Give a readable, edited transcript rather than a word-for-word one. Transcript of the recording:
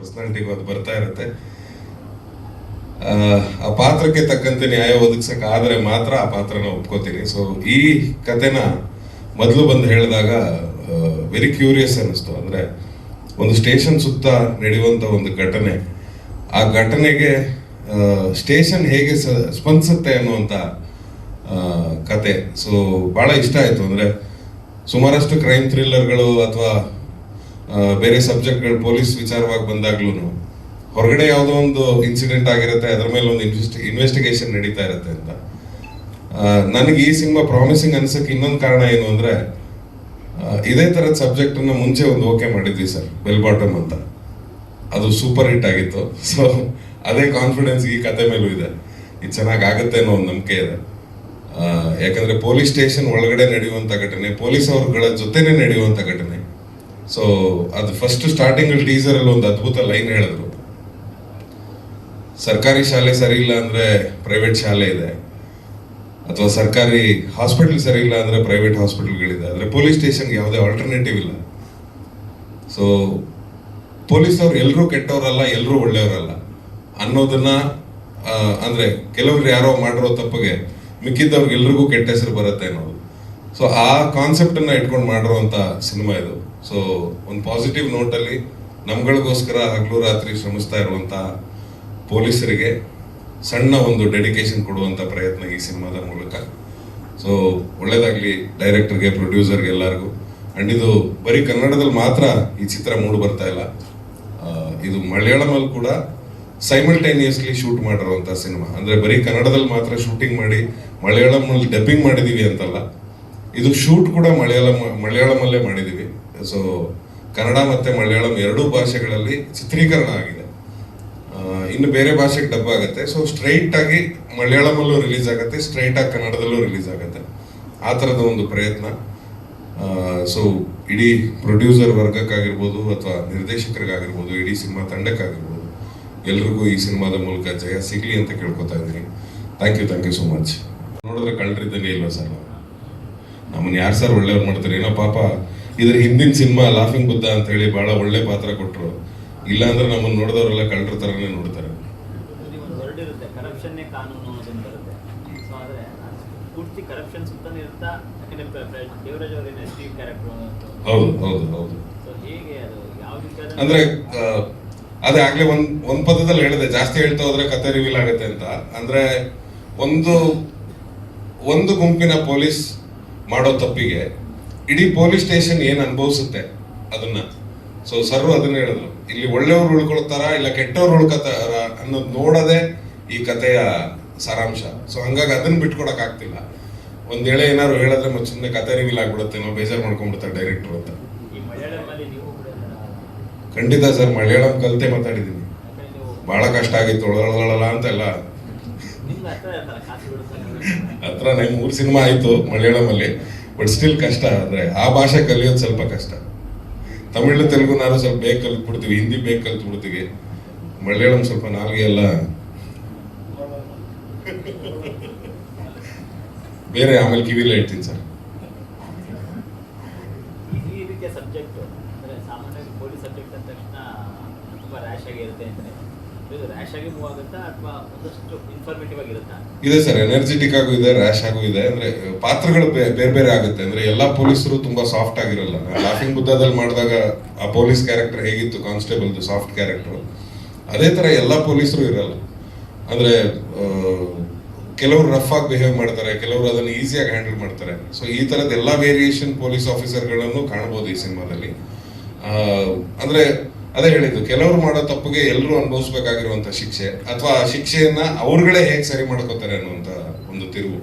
ಪರ್ಸನಾಲಿಟಿಗೂ ಅದು ಬರ್ತಾ ಇರುತ್ತೆ. ಆ ಪಾತ್ರಕ್ಕೆ ತಕ್ಕಂತೆ ನ್ಯಾಯ ಒದಗಿಸಕ್ಕೆ ಆದ್ರೆ ಮಾತ್ರ ಆ ಪಾತ್ರನ ಒಪ್ಕೋತೀನಿ. ಸೊ ಈ ಕತೆನ ಮೊದಲು ಬಂದು ಹೇಳಿದಾಗ ವೆರಿ ಕ್ಯೂರಿಯಸ್ ಅನ್ನಿಸ್ತು. ಅಂದ್ರೆ ಒಂದು ಸ್ಟೇಷನ್ ಸುತ್ತ ನಡೆಯುವಂತ ಒಂದು ಘಟನೆ, ಆ ಘಟನೆಗೆ ಸ್ಟೇಷನ್ ಹೇಗೆ ಸ್ಪಂದಿಸುತ್ತೆ ಅನ್ನುವಂಥ ಕತೆ. ಸೊ ಬಹಳ ಇಷ್ಟ ಆಯ್ತು. ಅಂದ್ರೆ ಸುಮಾರಷ್ಟು ಕ್ರೈಮ್ ಥ್ರಿಲ್ಲರ್ಗಳು ಅಥವಾ ಬೇರೆ ಸಬ್ಜೆಕ್ಟ್ಗಳು ಪೊಲೀಸ್ ವಿಚಾರವಾಗಿ ಬಂದಾಗ್ಲೂ ಹೊರಗಡೆ ಯಾವುದೋ ಒಂದು ಇನ್ಸಿಡೆಂಟ್ ಆಗಿರುತ್ತೆ, ಅದರ ಮೇಲೆ ಒಂದು ಇನ್ವೆಸ್ಟಿಗೇಷನ್ ನಡೀತಾ ಇರುತ್ತೆ ಅಂತ. ನನಗೆ ಈ ಸಿನಿಮಾ ಪ್ರಾಮಿಸಿಂಗ್ ಅನ್ಸಕ್ಕೆ ಇನ್ನೊಂದು ಕಾರಣ ಏನು ಅಂದ್ರೆ, ಇದೇ ತರದ ಸಬ್ಜೆಕ್ಟ್ ಅನ್ನ ಮುಂಚೆ ಒಂದು ಓಕೆ ಮಾಡಿದ್ವಿ ಸರ್, ಬೆಲ್ ಬಾಟಮ್ ಅಂತ. ಅದು ಸೂಪರ್ ಹಿಟ್ ಆಗಿತ್ತು. ಸೊ ಅದೇ ಕಾನ್ಫಿಡೆನ್ಸ್ ಈ ಕತೆ ಮೇಲೂ ಇದೆ, ಇದು ಚೆನ್ನಾಗಾಗುತ್ತೆ ಅನ್ನೋ ಒಂದು ನಂಬಿಕೆ ಇದೆ. ಯಾಕಂದ್ರೆ ಪೊಲೀಸ್ ಸ್ಟೇಷನ್ ಒಳಗಡೆ ನಡೆಯುವಂತ ಘಟನೆ, ಪೊಲೀಸ್ ಅವರುಗಳ ಜೊತೆನೆ ನಡೆಯುವಂತ ಘಟನೆ. ಸೊ ಅದು ಫಸ್ಟ್ ಸ್ಟಾರ್ಟಿಂಗ್ ಟೀಸರ್ ಅಲ್ಲಿ ಒಂದು ಅದ್ಭುತ ಲೈನ್ ಹೇಳಿದ್ರು, ಸರ್ಕಾರಿ ಶಾಲೆ ಸರಿ ಇಲ್ಲ ಅಂದ್ರೆ ಪ್ರೈವೇಟ್ ಶಾಲೆ ಇದೆ, ಅಥವಾ ಸರ್ಕಾರಿ ಹಾಸ್ಪಿಟಲ್ ಸರಿ ಇಲ್ಲ ಅಂದ್ರೆ ಪ್ರೈವೇಟ್ ಹಾಸ್ಪಿಟಲ್ಗಳಿದೆ, ಆದ್ರೆ ಪೊಲೀಸ್ ಸ್ಟೇಷನ್ಗೆ ಯಾವುದೇ ಆಲ್ಟರ್ನೇಟಿವ್ ಇಲ್ಲ. ಸೊ ಪೊಲೀಸ್ ಅವ್ರು ಎಲ್ಲರೂ ಕೆಟ್ಟವರಲ್ಲ, ಎಲ್ಲರೂ ಒಳ್ಳೆಯವರಲ್ಲ ಅನ್ನೋದನ್ನ, ಅಂದ್ರೆ ಕೆಲವ್ರು ಯಾರೋ ಮಾಡಿರೋ ತಪ್ಪಿಗೆ ಮಿಕ್ಕಿದ್ದವ್ರಿಗೆ ಎಲ್ರಿಗೂ ಕೆಟ್ಟ ಹೆಸರು ಬರುತ್ತೆ ಅನ್ನೋದು. ಸೊ ಆ ಕಾನ್ಸೆಪ್ಟ್ ಅನ್ನ ಇಟ್ಕೊಂಡು ಮಾಡಿರುವಂತ ಸಿನಿಮಾ ಇದು. ಸೊ ಒಂದು ಪಾಸಿಟಿವ್ ನೋಟಲ್ಲಿ ನಮ್ಗಳಿಗೋಸ್ಕರ ಹಗಲು ರಾತ್ರಿ ಶ್ರಮಿಸ್ತಾ ಇರುವಂತ ಪೊಲೀಸರಿಗೆ ಸಣ್ಣ ಒಂದು ಡೆಡಿಕೇಶನ್ ಕೊಡುವಂತ ಪ್ರಯತ್ನ ಈ ಸಿನಿಮಾದ ಮೂಲಕ. ಸೊ ಒಳ್ಳೇದಾಗ್ಲಿ ಡೈರೆಕ್ಟರ್ಗೆ, ಪ್ರೊಡ್ಯೂಸರ್ಗೆ, ಎಲ್ಲರಿಗೂ. ಅಂಡ್ ಇದು ಬರೀ ಕನ್ನಡದಲ್ಲಿ ಮಾತ್ರ ಈ ಚಿತ್ರ ಮೂಡಿ ಬರ್ತಾ ಇಲ್ಲ, ಇದು ಮಲಯಾಳಮಲ್ಲಿ ಕೂಡ ಸೈಮಲ್ಟೇನಿಯಸ್ಲಿ ಶೂಟ್ ಮಾಡಿರುವಂತ ಸಿನಿಮಾ. ಅಂದ್ರೆ ಬರೀ ಕನ್ನಡದಲ್ಲಿ ಮಾತ್ರ ಶೂಟಿಂಗ್ ಮಾಡಿ ಮಲಯಾಳಮಲ್ಲಿ ಡಬ್ಬಿಂಗ್ ಮಾಡಿದೀವಿ ಅಂತಲ್ಲ, ಇದು ಶೂಟ್ ಕೂಡ ಮಲಯಾಳಮಲ್ಲೇ ಮಾಡಿದೀವಿ. ಸೊ ಕನ್ನಡ ಮತ್ತೆ ಮಲಯಾಳಂ ಎರಡೂ ಭಾಷೆಗಳಲ್ಲಿ ಚಿತ್ರೀಕರಣ ಆಗಿದೆ. ಇನ್ನು ಬೇರೆ ಭಾಷೆಗೆ ಡಬ್ ಆಗುತ್ತೆ. ಸೊ ಸ್ಟ್ರೈಟ್ ಆಗಿ ಮಲಯಾಳಮಲ್ಲೂ ರಿಲೀಸ್ ಆಗುತ್ತೆ, ಸ್ಟ್ರೈಟ್ ಆಗಿ ಕನ್ನಡದಲ್ಲೂ ರಿಲೀಸ್ ಆಗುತ್ತೆ. ಆ ಥರದ ಒಂದು ಪ್ರಯತ್ನ. ಸೊ ಇಡೀ ಪ್ರೊಡ್ಯೂಸರ್ ವರ್ಗಕ್ಕಾಗಿರ್ಬೋದು ಅಥವಾ ನಿರ್ದೇಶಕರಿಗಾಗಿರ್ಬೋದು, ಇಡೀ ಸಿನಿಮಾ ತಂಡಕ್ಕಾಗಿರ್ಬೋದು, ಎಲ್ರಿಗೂ ಈ ಸಿನಿಮಾದ ಮೂಲಕ ಜಯ ಸಿಗ್ಲಿ ಅಂತ ಕೇಳ್ಕೊತಾ ಇದ್ದೀನಿ. Thank you so much. ನೋಡಿದ್ರೆ ಕಳ್ರಿದ್ದಂಗೆ ಇಲ್ವಾ ಸರ್, ನಮ್ಮನ್ನ ಯಾರು ಸರ್ ಒಳ್ಳೆಯವ್ರು ಮಾಡ್ತಾರೆ? ಏನೋ ಪಾಪ ಇದ್ರ ಹಿಂದಿನ ಸಿನಿಮಾ ಲಾಫಿಂಗ್ ಬುದ್ಧ ಅಂತ ಹೇಳಿ ಬಹಳ ಒಳ್ಳೆ ಪಾತ್ರ ಕೊಟ್ಟರು. ಇಲ್ಲ ಅಂದ್ರೆ ನಮ್ಮನ್ನು ನೋಡಿದವರೆಲ್ಲ ಕಳ್ಳರ ತರನೇ ನೋಡ್ತಾರೆ. ಹೌದು. ಅಂದ್ರೆ ಅದೇ ಆಗ್ಲೇ ಒಂದ್ ಪದದಲ್ಲಿ ಹೇಳಿದೆ, ಜಾಸ್ತಿ ಹೇಳ್ತಾ ಹೋದ್ರೆ ಕತೆ ರಿವೀಲ್ ಆಗುತ್ತೆ ಅಂತ. ಅಂದ್ರೆ ಒಂದು ಗುಂಪಿನ ಪೊಲೀಸ್ ಮಾಡೋ ತಪ್ಪಿಗೆ ಇಡೀ ಪೊಲೀಸ್ ಸ್ಟೇಷನ್ ಏನ್ ಅನುಭವಿಸುತ್ತೆ ಅದನ್ನ. ಸೊ ಸರ್ ಅದನ್ನ ಹೇಳಿದ್ರು, ಇಲ್ಲಿ ಒಳ್ಳೆಯವ್ರು ಉಳ್ಕೊಳ್ತಾರ ಇಲ್ಲ ಕೆಟ್ಟವ್ರು ಉಳ್ಕೊತಾರ ಅನ್ನೋದು ನೋಡೋದೇ ಈ ಕಥೆಯ ಸಾರಾಂಶ. ಸೊ ಹಂಗಾಗಿ ಅದನ್ನ ಬಿಟ್ಕೊಡಕ್ ಆಗ್ತಿಲ್ಲ. ಒಂದ್ ವೇಳೆ ಏನಾದ್ರು ಹೇಳಿದ್ರೆ ಮತ್ತೆ ಸುಮ್ಮನೆ ಕತೆ ರಿವೀಲ್ ಆಗ್ಬಿಡುತ್ತೆ, ನಾವು ಬೇಜಾರು ಮಾಡ್ಕೊಂಡ್ಬಿಡ್ತಾರೆ ಡೈರೆಕ್ಟರ್ ಅಂತ. ಖಂಡಿತ ಸರ್, ಮಲಯಾಳಂ ಕಲಿತೆ ಮಾತಾಡಿದೀನಿ. ಬಹಳ ಕಷ್ಟ ಆಗಿತ್ತು, ಒಳಗೊಳಲ್ಲ ಅಂತೆಲ್ಲ ಹತ್ರ 3 ಸಿನಿಮಾ ಆಯ್ತು ಮಲಯಾಳಮಲ್ಲಿ. ಬಟ್ ಸ್ಟಿಲ್ ಕಷ್ಟ. ಅಂದ್ರೆ ಆ ಭಾಷೆ ಕಲಿಯೋದು ಸ್ವಲ್ಪ ಕಷ್ಟ. ತಮಿಳು ತೆಲುಗು ನಾನು ಸ್ವಲ್ಪ ಬೇಗ ಕಲ್ತ್ಬಿಡ್ತೀವಿ, ಹಿಂದಿ ಬೇಗ ಕಲ್ತ್ಬಿಡ್ತೀವಿ. ಮಲಯಾಳಂ ಸ್ವಲ್ಪ ನಾಲ್ಗೆ ಎಲ್ಲ ಬೇರೆ. ಆಮೇಲೆ ಕಿವಿಲ್ಲ ಇಡ್ತೀನಿ ಸರ್. ಇದೆ ಸರ್, ಎನರ್ಜೆಟಿಕ್ ಆಗೂ ಇದೆ, ರ್ಯಾಶ್ ಆಗೂ ಇದೆ. ಅಂದ್ರೆ ಪಾತ್ರಗಳು ಬೇರೆ ಆಗುತ್ತೆ. ಅಂದ್ರೆ ಎಲ್ಲಾ ಪೊಲೀಸರು ತುಂಬಾ ಸಾಫ್ಟ್ ಆಗಿರಲ್ಲ. ಲಾಫಿಂಗ್ ಬುದ್ಧದಲ್ಲಿ ಮಾಡಿದಾಗ ಆ ಪೊಲೀಸ್ ಕ್ಯಾರೆಕ್ಟರ್ ಹೇಗಿತ್ತು, ಕಾನ್ಸ್ಟೇಬಲ್ ಸಾಫ್ಟ್ ಕ್ಯಾರೆಕ್ಟರ್, ಅದೇ ತರ ಎಲ್ಲಾ ಪೊಲೀಸರು ಇರಲ್ಲ. ಅಂದ್ರೆ ಕೆಲವರು ರಫ್ ಆಗಿ ಬಿಹೇವ್ ಮಾಡ್ತಾರೆ, ಕೆಲವರು ಅದನ್ನು ಈಸಿಯಾಗಿ ಹ್ಯಾಂಡಲ್ ಮಾಡ್ತಾರೆ. ಸೊ ಈ ತರದ ಎಲ್ಲಾ ವೇರಿಯೇಷನ್ ಪೊಲೀಸ್ ಆಫೀಸರ್ಗಳನ್ನು ಕಾಣಬಹುದು ಈ ಸಿನಿಮಾದಲ್ಲಿ. ಅಂದ್ರೆ ಅದೇ ಹೇಳಿದ್ದು, ಕೆಲವರು ಮಾಡೋ ತಪ್ಪಿಗೆ ಎಲ್ಲರೂ ಅನುಭವಿಸ್ಬೇಕಾಗಿರುವಂತ ಶಿಕ್ಷೆ, ಅಥವಾ ಶಿಕ್ಷೆಯನ್ನ ಅವ್ರುಗಳೇ ಹೇಗೆ ಸರಿ ಮಾಡ್ಕೋತಾರೆ ಅನ್ನುವಂತ ಒಂದು ತಿರುವು.